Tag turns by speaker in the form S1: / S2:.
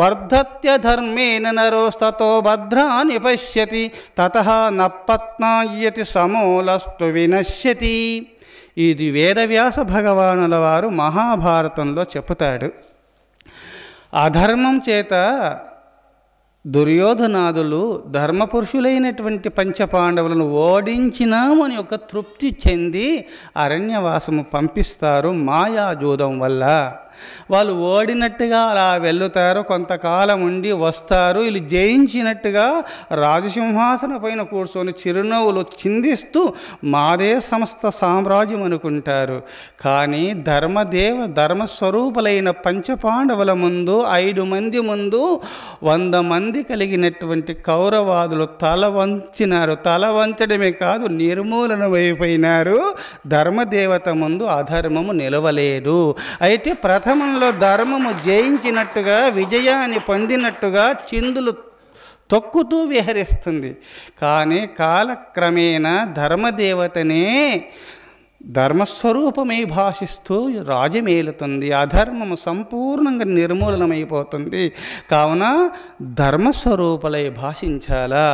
S1: వర్ధత్యధర్మేణ నరోస్తతో భద్రాని పశ్యతి తతః నపత్నాయతి సమూలస్తు వినశ్యతి. ఇది వేదవ్యాస భగవానుల వారు మహాభారతంలో చెబుతాడు. అధర్మం చేత దుర్యోధనాదులు ధర్మపురుషులైనటువంటి పంచపాండవులను ఓడించినామని ఒక తృప్తి చెంది అరణ్యవాసము పంపిస్తారు. మాయాజూదం వల్ల వాళ్ళు ఓడినట్టుగా అలా వెళ్ళుతారు, కొంతకాలం ఉండి వస్తారు. వీళ్ళు జయించినట్టుగా రాజసింహాసన పైన కూర్చొని చిరునవ్వులు చిందిస్తూ మాదే సమస్త సామ్రాజ్యం అనుకుంటారు. కానీ ధర్మస్వరూపులైన పంచపాండవుల ముందు 5 మంది ముందు 100 మంది కలిగినటువంటి కౌరవాదులు తల వంచినారు. తల వంచడమే కాదు, నిర్మూలనమైపోయినారు. ధర్మదేవత ముందు అధర్మము నిలవలేదు. అయితే ప్రథమంలో ధర్మము జయించినట్టుగా, విజయాన్ని పొందినట్టుగా చిందులు తొక్కుతూ విహరిస్తుంది. కానీ కాలక్రమేణా ధర్మదేవతనే ధర్మస్వరూపమై భాషిస్తూ రాజమేలుతుంది. అధర్మము సంపూర్ణంగా నిర్మూలనమైపోతుంది. కావున ధర్మస్వరూపులై భాషించాలా.